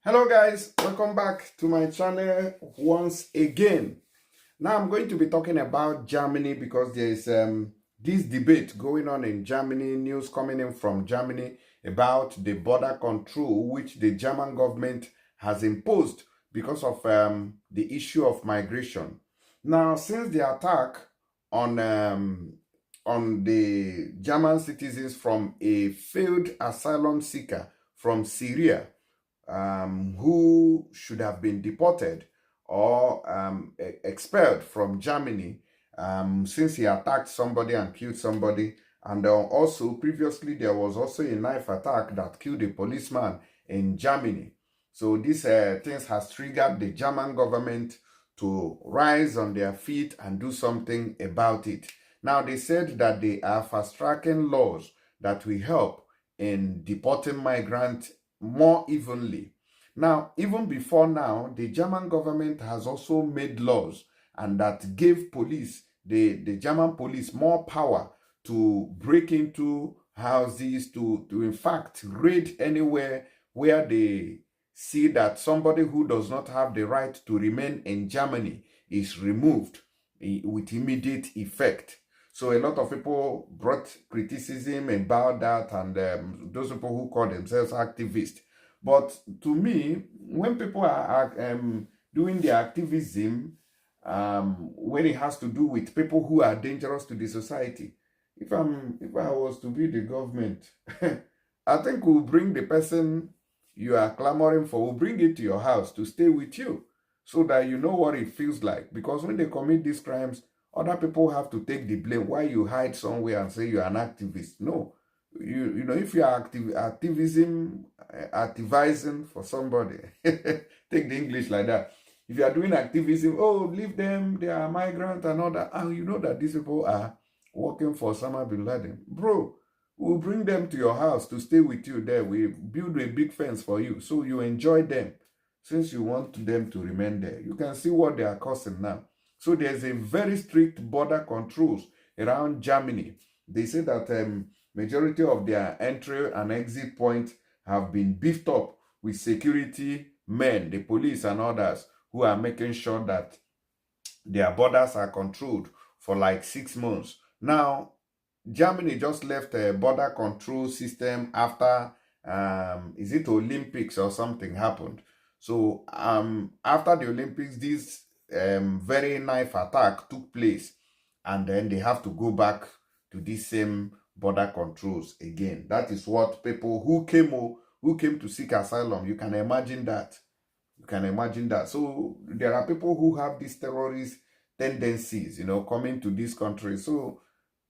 Hello guys, welcome back to my channel once again. Now I'm going to be talking about Germany because there is this debate going on in Germany, news coming in from Germany about the border control which the German government has imposed because of the issue of migration. Now, since the attack on the German citizens from a failed asylum seeker from Syria, who should have been deported or expelled from Germany since he attacked somebody and killed somebody. And also, previously, there was also a knife attack that killed a policeman in Germany. So these things has triggered the German government to rise on their feet and do something about it. Now, they said that they are fast-tracking laws that will help in deporting migrants more evenly. Now, even before now, the German government has also made laws and that gave police, the German police, more power to break into houses, to in fact raid anywhere where they see that somebody who does not have the right to remain in Germany is removed with immediate effect. So a lot of people brought criticism about that, and those people who call themselves activists. But to me, when people are doing their activism, when it has to do with people who are dangerous to the society, if I was to be the government, I think we'll bring the person you are clamoring for, we'll bring it to your house to stay with you, so that you know what it feels like. Because when they commit these crimes, other people have to take the blame. Why you hide somewhere and say you're an activist? No. You know, if you are activising for somebody, take the English like that. If you are doing activism, oh, leave them, they are migrants and all that. And you know that these people are working for Osama bin Laden. Bro, we'll bring them to your house to stay with you there. We build a big fence for you so you enjoy them. Since you want them to remain there, you can see what they are causing now. So there's a very strict border controls around Germany. They say that majority of their entry and exit points have been beefed up with security men, the police and others, who are making sure that their borders are controlled for like 6 months. Now, Germany just left a border control system after, is it Olympics or something happened? So after the Olympics, this very knife attack took place, and then they have to go back to these same border controls again. That is what people who came to seek asylum, you can imagine that. You can imagine that. So there are people who have these terrorist tendencies, you know, coming to this country. So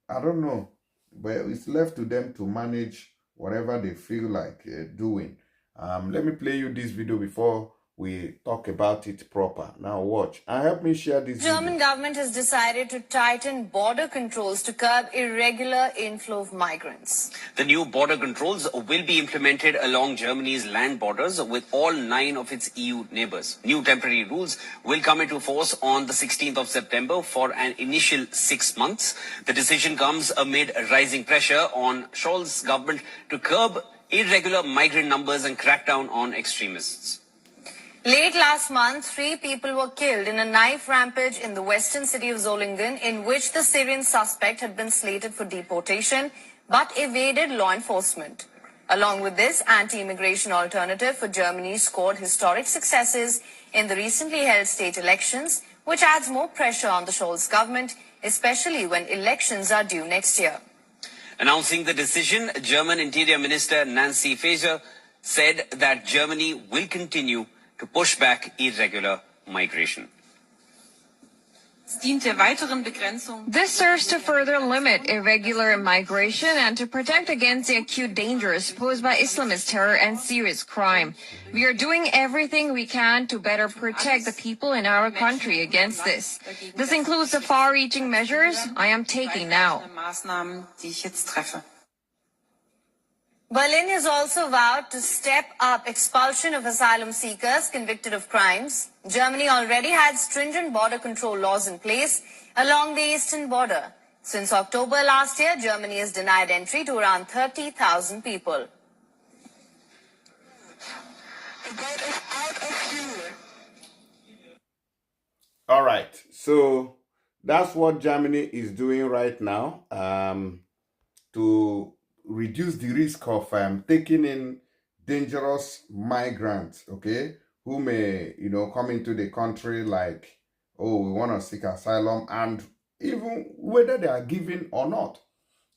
I don't know, but it's left to them to manage whatever they feel like doing. Let me play you this video before we talk about it proper. Now watch and help me share this video. German government has decided to tighten border controls to curb irregular inflow of migrants. The new border controls will be implemented along Germany's land borders with all 9 of its EU neighbors. New temporary rules will come into force on the 16th of September for an initial 6 months. The decision comes amid rising pressure on Scholz's government to curb irregular migrant numbers and crack down on extremists. Late last month, 3 people were killed in a knife rampage in the western city of Solingen, in which the Syrian suspect had been slated for deportation but evaded law enforcement. Along with this, anti-immigration alternative for Germany scored historic successes in the recently held state elections, which adds more pressure on the Scholz government, especially when elections are due next year. Announcing the decision, German Interior Minister Nancy Faeser said that Germany will continue to push back irregular migration. This serves to further limit irregular migration and to protect against the acute dangers posed by Islamist terror and serious crime. We are doing everything we can to better protect the people in our country against this. This includes the far-reaching measures I am taking now. Berlin has also vowed to step up expulsion of asylum seekers convicted of crimes. Germany already had stringent border control laws in place along the eastern border. Since October last year, Germany has denied entry to around 30,000 people. So that's what Germany is doing right now, to reduce the risk of taking in dangerous migrants, okay, who may, come into the country like, oh, we want to seek asylum, and even whether they are given or not,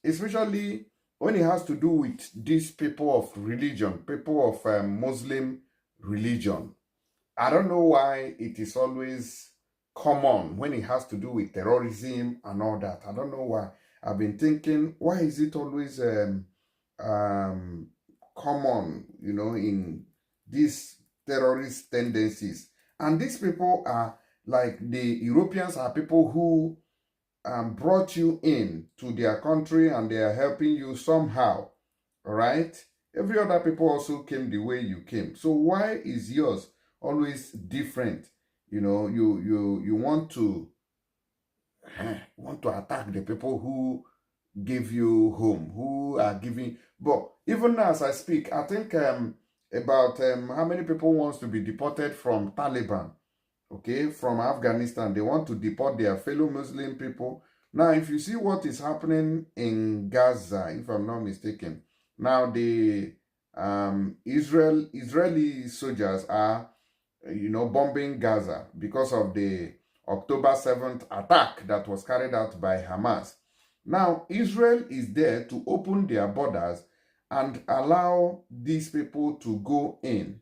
especially when it has to do with these people of religion, people of Muslim religion. I don't know why it is always common when it has to do with terrorism and all that. I don't know why. I've been thinking, why is it always um, common, in these terrorist tendencies? And these people are like the Europeans are people who brought you in to their country and they are helping you somehow, all right? Every other people also came the way you came. So why is yours always different? You want to attack the people who give you home, who are giving. But even as I speak, I think about how many people wants to be deported from Taliban, okay, from Afghanistan. They want to deport their fellow Muslim people. Now, if you see what is happening in Gaza, if I'm not mistaken, now the Israeli soldiers are, bombing Gaza because of the October 7th attack that was carried out by Hamas. Now, Israel is there to open their borders and allow these people to go in.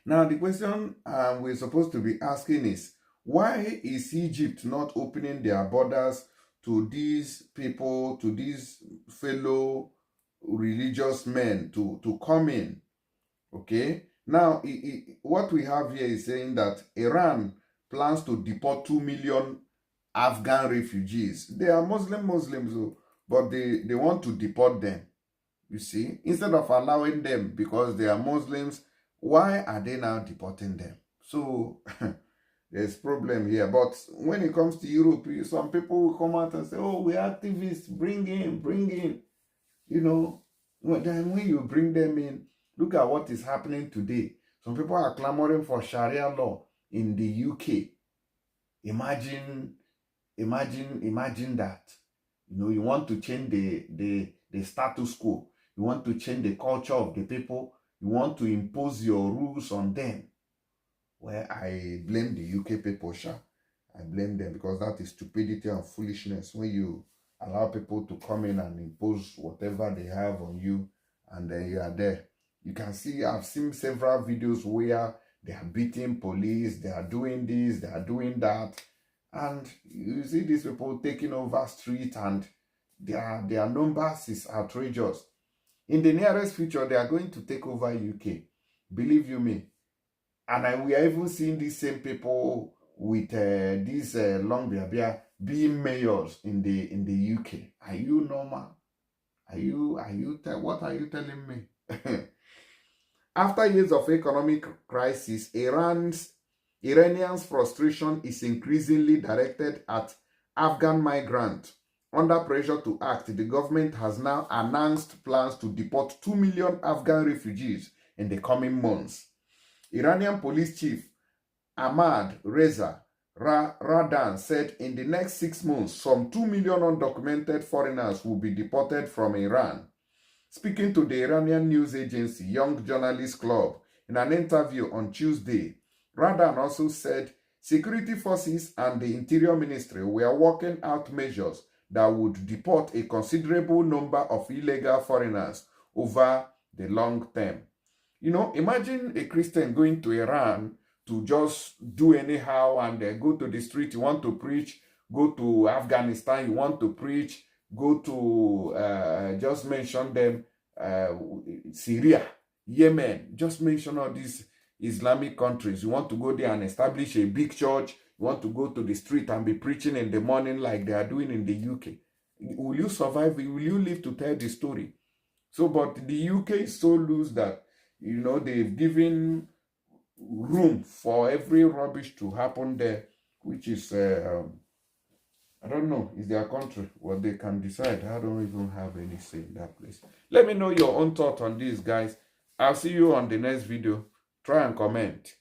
Now, the question we're supposed to be asking is, why is Egypt not opening their borders to these people, to these fellow religious men to come in? Okay. Now, what we have here is saying that Iran plans to deport 2 million Afghan refugees. They are Muslims, but they want to deport them. You see, instead of allowing them because they are Muslims, why are they now deporting them? So there's problem here. But when it comes to Europe, some people will come out and say, oh, we're activists, bring in. Then when you bring them in, look at what is happening today. Some people are clamoring for Sharia law in the UK. Imagine that. You want to change the status quo. You want to change the culture of the people. You want to impose your rules on them. Well, I blame the UK people, sure. I blame them because that is stupidity and foolishness when you allow people to come in and impose whatever they have on you and then you are there. You can see, I've seen several videos where they are beating police, they are doing this, they are doing that. And you see these people taking over street and their numbers is outrageous. In the nearest future, they are going to take over UK. Believe you me. And we are even seeing these same people with these long behavior being mayors in the UK. Are you normal? What are you telling me? After years of economic crisis, Iranians' frustration is increasingly directed at Afghan migrants. Under pressure to act, the government has now announced plans to deport 2 million Afghan refugees in the coming months. Iranian police chief Ahmad Reza Radan said in the next 6 months, some 2 million undocumented foreigners will be deported from Iran. Speaking to the Iranian news agency Young Journalists Club in an interview on Tuesday, Radan also said security forces and the Interior Ministry were working out measures that would deport a considerable number of illegal foreigners over the long term. Imagine a Christian going to Iran to just do anyhow and go to the street. You want to preach, go to Afghanistan, you want to preach, go to, just mention them, Syria, Yemen, just mention all these Islamic countries. You want to go there and establish a big church. You want to go to the street and be preaching in the morning like they are doing in the UK. Will you survive? Will you live to tell the story? So, but the UK is so loose that, they've given room for every rubbish to happen there, which is, I don't know, it's their country. What they can decide. I don't even have any say in that place. Let me know your own thought on this, guys. I'll see you on the next video. Try and comment.